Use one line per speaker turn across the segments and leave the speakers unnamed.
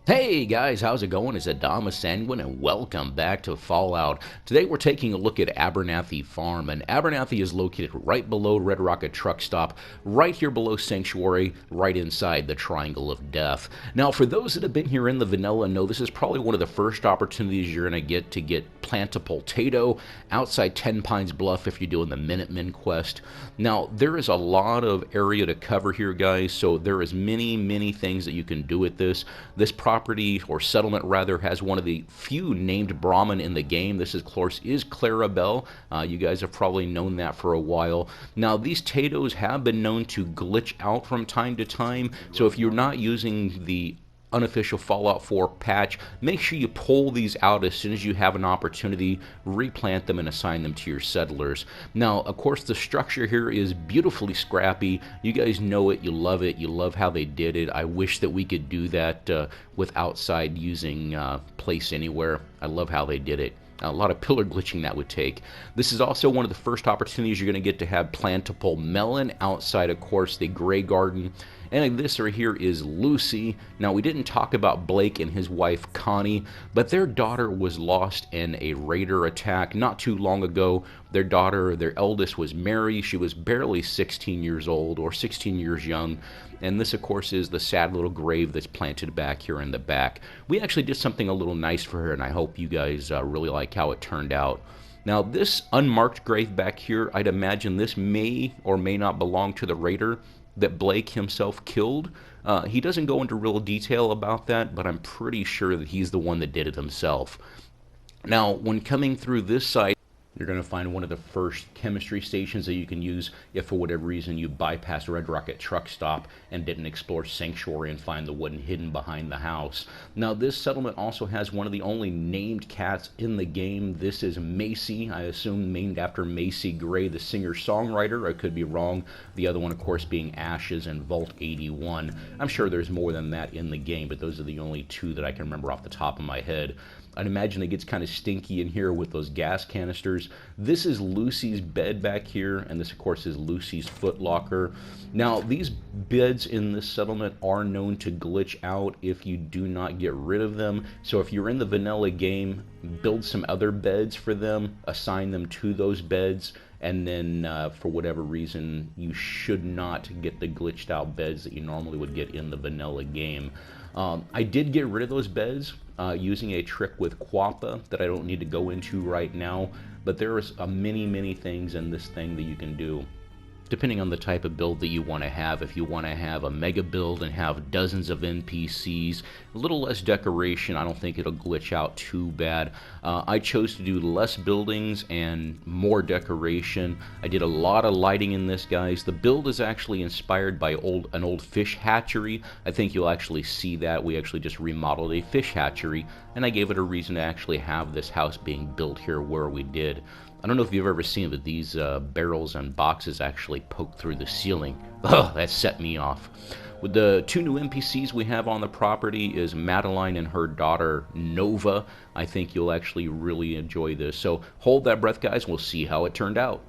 Hey guys, how's it going? It's Adama Sanguine and welcome back to Fallout. Today we're taking a look at Abernathy Farm, and Abernathy is located right below Red Rocket Truck Stop, right here below Sanctuary, right inside the Triangle of Death. Now, for those that have been here in the vanilla know this is probably one of the first opportunities you're going to get plant a potato outside 10 Pines Bluff if you're doing the Minutemen quest. Now, there is a lot of area to cover here, guys, so there is many things that you can do with this. This property, or settlement rather, has one of the few named Brahmin in the game. This, of course, is Clarabelle. You guys have probably known that for a while. Now, these potatoes have been known to glitch out from time to time, so if you're not using the unofficial Fallout 4 patch, make sure you pull these out as soon as you have an opportunity, replant them and assign them to your settlers. Now, of course, the structure here is beautifully scrappy. You guys know it, you love how they did it. I wish that we could do that with outside using Place Anywhere. I love how they did it. A lot of pillar glitching that would take. This is also one of the first opportunities you're going to get to have plantable melon outside, of course, the Graygarden. And this right here is Lucy. Now, we didn't talk about Blake and his wife Connie, but their daughter was lost in a raider attack not too long ago. Their daughter, their eldest, was Mary. She was barely 16 years old, or 16 years young. And this, of course, is the sad little grave that's planted back here in the back. We actually did something a little nice for her, and I hope you guys really like how it turned out. Now, this unmarked grave back here, I'd imagine this may or may not belong to the raider that Blake himself killed. He doesn't go into real detail about that, but I'm pretty sure that he's the one that did it himself. Now, when coming through this site, you're going to find one of the first chemistry stations that you can use if for whatever reason you bypass Red Rocket Truck Stop and didn't explore Sanctuary and find the one hidden behind the house. Now, this settlement also has one of the only named cats in the game. This is Macy, I assume named after Macy Gray, the singer-songwriter. I could be wrong. The other one, of course, being Ashes and Vault 81. I'm sure there's more than that in the game, but those are the only two that I can remember off the top of my head. I'd imagine it gets kind of stinky in here with those gas canisters. This is Lucy's bed back here, and this, of course, is Lucy's footlocker. Now, these beds in this settlement are known to glitch out if you do not get rid of them. So if you're in the vanilla game, build some other beds for them, assign them to those beds, and then for whatever reason, you should not get the glitched out beds that you normally would get in the vanilla game. I did get rid of those beds using a trick with Quappa that I don't need to go into right now, but there's many things in this thing that you can do depending on the type of build that you want to have. If you want to have a mega build and have dozens of NPCs, a little less decoration, I don't think it'll glitch out too bad. I chose to do less buildings and more decoration. I did a lot of lighting in this, guys. The build is actually inspired by an old fish hatchery. I think you'll actually see that. We actually just remodeled a fish hatchery, and I gave it a reason to actually have this house being built here where we did. I don't know if you've ever seen it, but these barrels and boxes actually poke through the ceiling. Oh, that set me off. With the two new NPCs we have on the property is Madeline and her daughter Nova. I think you'll actually really enjoy this. So hold that breath, guys. We'll see how it turned out.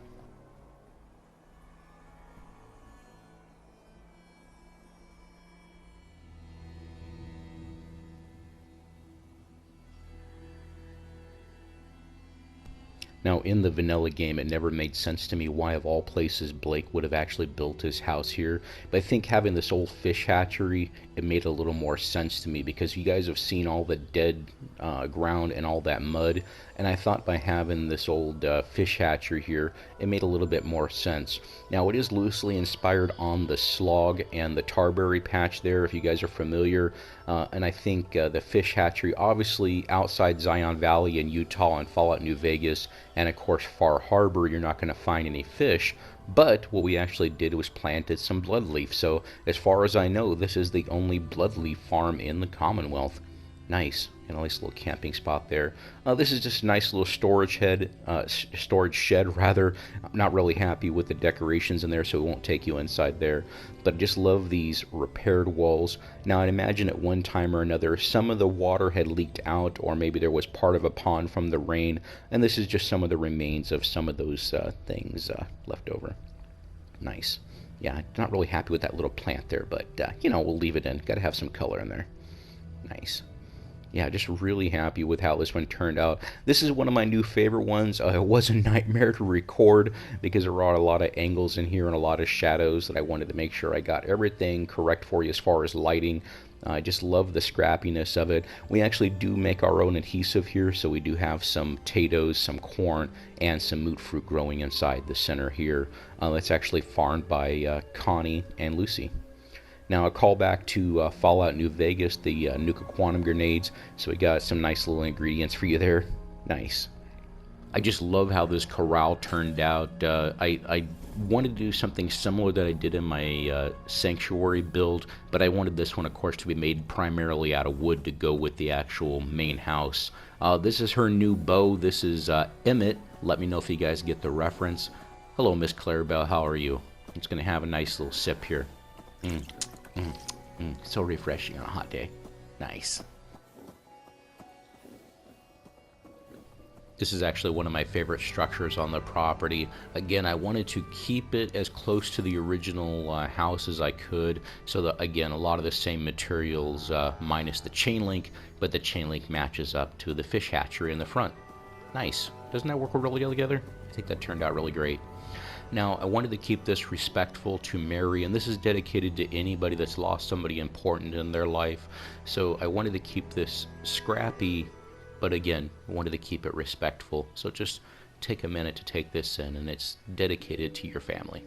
Now, in the vanilla game, it never made sense to me why, of all places, Blake would have actually built his house here. But I think having this old fish hatchery, it made a little more sense to me, because you guys have seen all the dead ground and all that mud. And I thought by having this old fish hatchery here, it made a little bit more sense. Now, it is loosely inspired on the slog and the tarberry patch there, if you guys are familiar. And I think the fish hatchery, obviously outside Zion Valley in Utah and Fallout New Vegas, and of course Far Harbor, you're not going to find any fish. But what we actually did was planted some bloodleaf. So as far as I know, this is the only bloodleaf farm in the Commonwealth. Nice. And a nice little camping spot there. This is just a nice little storage shed rather. I'm not really happy with the decorations in there, so it won't take you inside there. But I just love these repaired walls. Now, I'd imagine at one time or another, some of the water had leaked out, or maybe there was part of a pond from the rain, and this is just some of the remains of some of those things left over. Nice. Yeah, not really happy with that little plant there, but, we'll leave it in. Got to have some color in there. Nice. Yeah, just really happy with how this one turned out. This is one of my new favorite ones. It was a nightmare to record because there were a lot of angles in here and a lot of shadows that I wanted to make sure I got everything correct for you as far as lighting. I just love the scrappiness of it. We actually do make our own adhesive here, so we do have some potatoes, some corn, and some moot fruit growing inside the center here. It's actually farmed by Connie and Lucy. Now a callback to Fallout New Vegas, the Nuka Quantum grenades. So we got some nice little ingredients for you there. Nice. I just love how this corral turned out. I wanted to do something similar that I did in my sanctuary build, but I wanted this one, of course, to be made primarily out of wood to go with the actual main house. This is her new bow. This is Emmett. Let me know if you guys get the reference. Hello, Miss Clarabelle. How are you? I'm just going to have a nice little sip here. So refreshing on a hot day. Nice. This is actually one of my favorite structures on the property. Again, I wanted to keep it as close to the original house as I could, so that, again, a lot of the same materials minus the chain link, but the chain link matches up to the fish hatchery in the front. Nice. Doesn't that work really well together? I think that turned out really great. Now, I wanted to keep this respectful to Mary, and this is dedicated to anybody that's lost somebody important in their life. So I wanted to keep this scrappy, but again, I wanted to keep it respectful. So just take a minute to take this in, and it's dedicated to your family.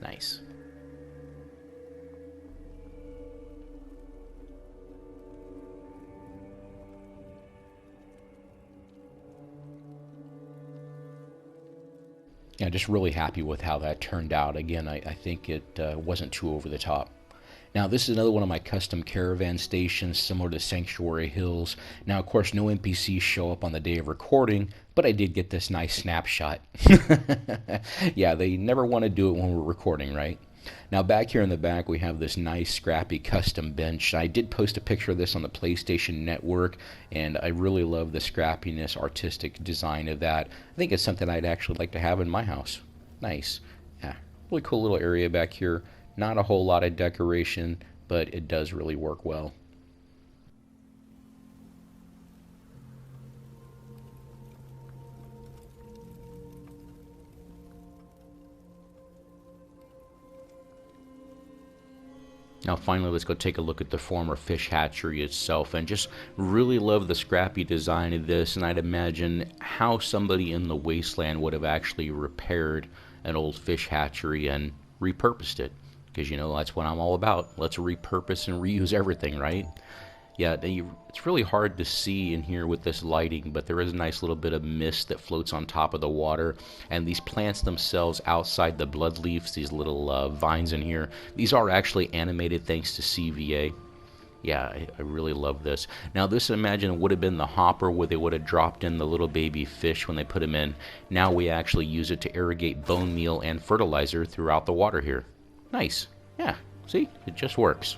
Nice. Yeah, just really happy with how that turned out. Again, I think it wasn't too over the top. Now, this is another one of my custom caravan stations, similar to Sanctuary Hills. Now, of course, no NPCs show up on the day of recording, but I did get this nice snapshot. Yeah, they never want to do it when we're recording, right? Now, back here in the back, we have this nice, scrappy custom bench. I did post a picture of this on the PlayStation Network, and I really love the scrappiness, artistic design of that. I think it's something I'd actually like to have in my house. Nice. Yeah, really cool little area back here. Not a whole lot of decoration, but it does really work well. Now finally, let's go take a look at the former fish hatchery itself, and just really love the scrappy design of this. And I'd imagine how somebody in the wasteland would have actually repaired an old fish hatchery and repurposed it, because you know that's what I'm all about. Let's repurpose and reuse everything, right? Yeah, it's really hard to see in here with this lighting, but there is a nice little bit of mist that floats on top of the water. And these plants themselves outside the blood leaves, these little vines in here, these are actually animated thanks to CVA. Yeah, I really love this. Now this, imagine, would have been the hopper where they would have dropped in the little baby fish when they put them in. Now we actually use it to irrigate bone meal and fertilizer throughout the water here. Nice. Yeah. See, it just works.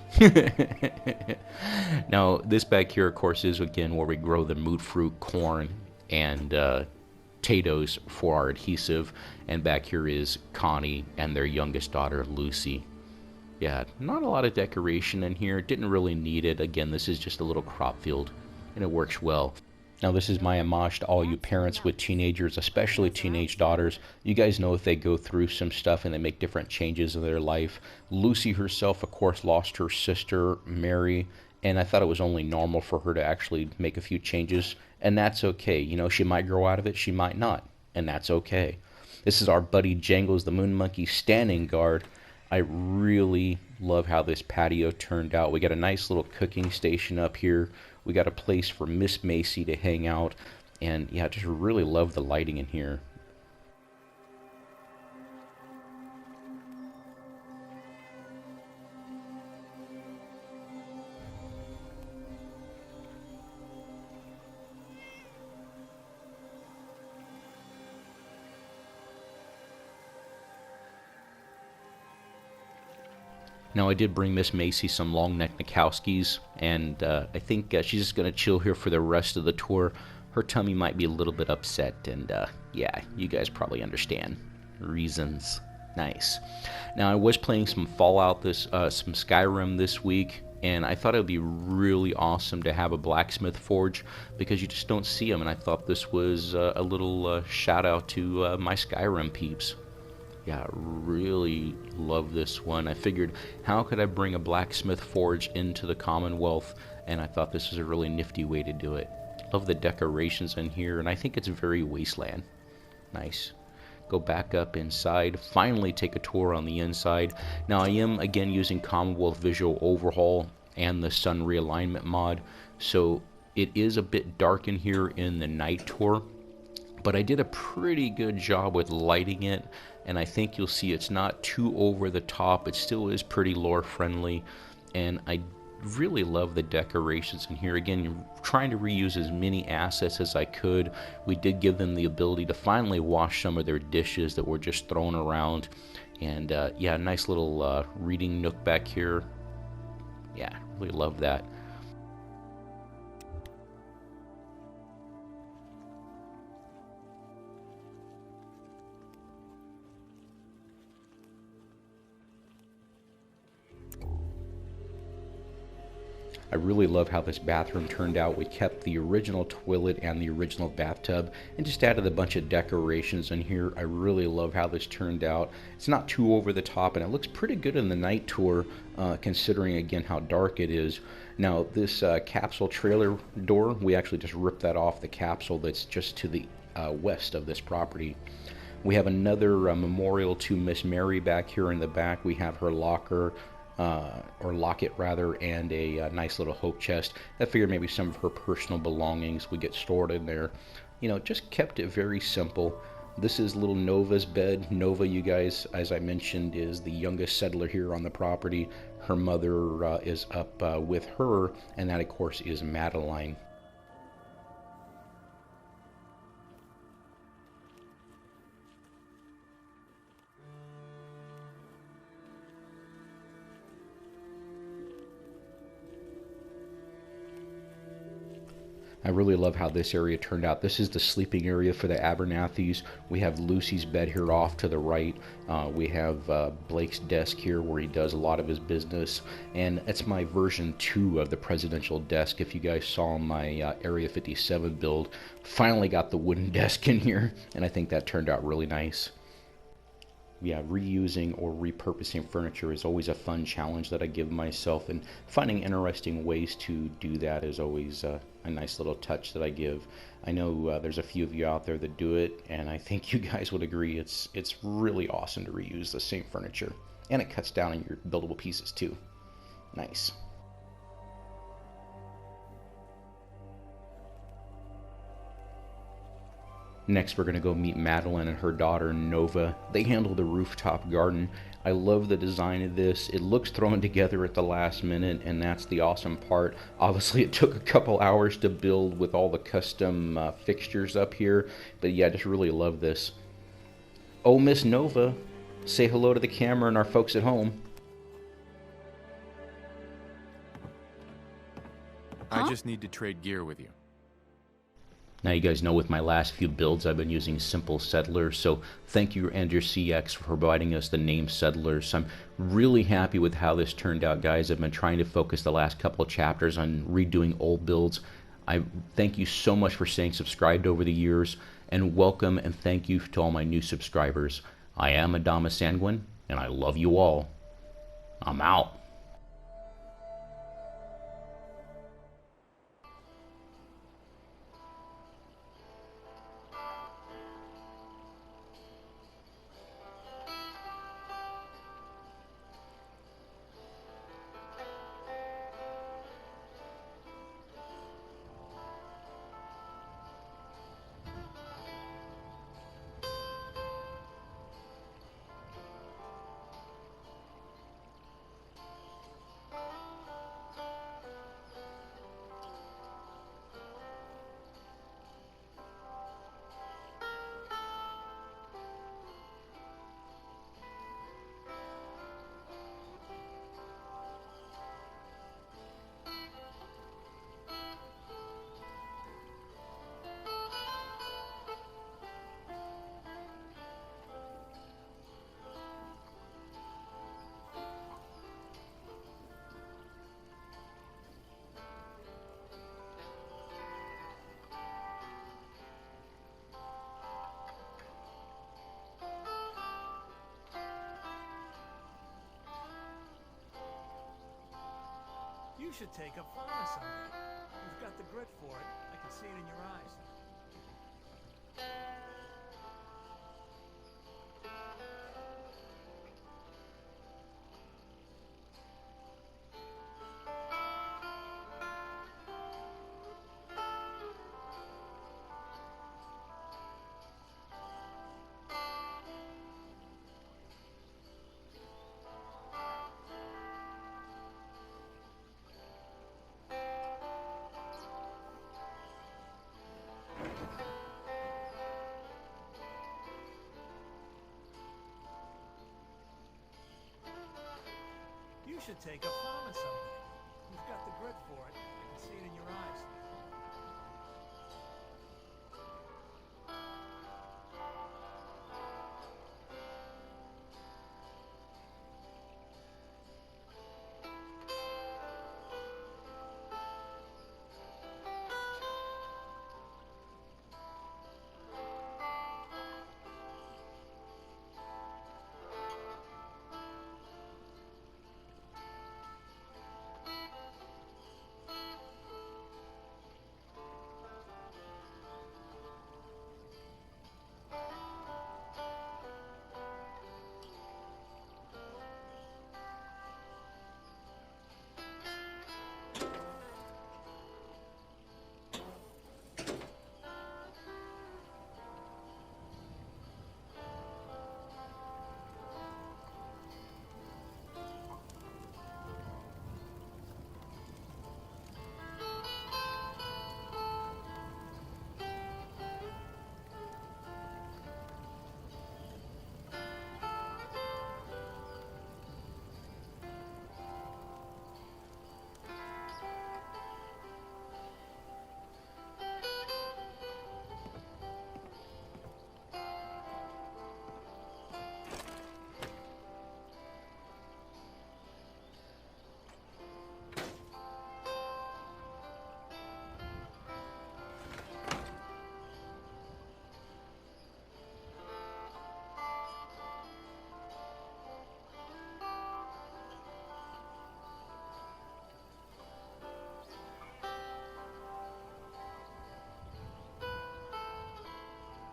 Now, this back here, of course, is, again, where we grow the moot fruit, corn, and potatoes for our adhesive. And back here is Connie and their youngest daughter, Lucy. Yeah, not a lot of decoration in here. Didn't really need it. Again, this is just a little crop field, and it works well. Now, this is my homage to all you parents with teenagers, especially teenage daughters. You guys know if they go through some stuff and they make different changes in their life. Lucy herself, of course, lost her sister, Mary, and I thought it was only normal for her to actually make a few changes, and that's okay. You know, she might grow out of it, she might not, and that's okay. This is our buddy Jangles the Moon Monkey standing guard. I really love how this patio turned out. We got a nice little cooking station up here. We got a place for Miss Macy to hang out. And yeah, just really love the lighting in here. Now, I did bring Miss Macy some long neck Nikowskis, and I think she's just going to chill here for the rest of the tour. Her tummy might be a little bit upset, and yeah, you guys probably understand reasons. Nice. Now, I was playing some Fallout some Skyrim this week, and I thought it would be really awesome to have a Blacksmith Forge because you just don't see them, and I thought this was a little shout out to my Skyrim peeps. Yeah, really love this one. I figured, how could I bring a Blacksmith Forge into the Commonwealth, and I thought this was a really nifty way to do it. Love the decorations in here, and I think it's very wasteland. Nice. Go back up inside, finally take a tour on the inside. Now I am again using Commonwealth Visual Overhaul and the Sun Realignment mod, so it is a bit dark in here in the night tour, but I did a pretty good job with lighting it, and I think you'll see it's not too over the top. It still is pretty lore friendly, and I really love the decorations in here. Again, you're trying to reuse as many assets as I could. We did give them the ability to finally wash some of their dishes that were just thrown around, and yeah, nice little reading nook back here. Yeah, really love that. I really love how this bathroom turned out. We kept the original toilet and the original bathtub and just added a bunch of decorations in here. I really love how this turned out. It's not too over the top, and it looks pretty good in the night tour, considering again how dark it is. Now this capsule trailer door, we actually just ripped that off the capsule that's just to the west of this property. We have another memorial to Miss Mary back here in the back. We have her locker, or locket rather, and a nice little hope chest. I figured maybe some of her personal belongings would get stored in there. You know, just kept it very simple. This is little Nova's bed. Nova, you guys, as I mentioned, is the youngest settler here on the property. Her mother is up with her, and that of course is Madeline. I really love how this area turned out. This is the sleeping area for the Abernathys. We have Lucy's bed here off to the right. We have Blake's desk here where he does a lot of his business. And it's my version 2 of the presidential desk. If you guys saw my Area 57 build, finally got the wooden desk in here, and I think that turned out really nice. Yeah, reusing or repurposing furniture is always a fun challenge that I give myself, and finding interesting ways to do that is always a nice little touch that I give. I know there's a few of you out there that do it, and I think you guys would agree it's really awesome to reuse the same furniture, and it cuts down on your buildable pieces too. Nice. Next, we're going to go meet Madeline and her daughter, Nova. They handle the rooftop garden. I love the design of this. It looks thrown together at the last minute, and that's the awesome part. Obviously, it took a couple hours to build with all the custom fixtures up here, but yeah, I just really love this. Oh, Miss Nova, say hello to the camera and our folks at home.
Huh? I just need to trade gear with you.
Now you guys know with my last few builds I've been using simple settlers, so thank you Ender CX for providing us the name settlers. I'm really happy with how this turned out, guys. I've been trying to focus the last couple of chapters on redoing old builds. I thank you so much for staying subscribed over the years, and welcome and thank you to all my new subscribers. I am Adama Sanguine, and I love you all. I'm out.
You should take up farming someday. You've got the grit for it. I can see it in your eyes. You should take up farming someday. You've got the grit for it. I can see it in your eyes.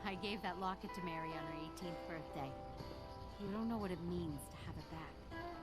I gave that locket to Mary on her 18th birthday. You don't know what it means to have it back.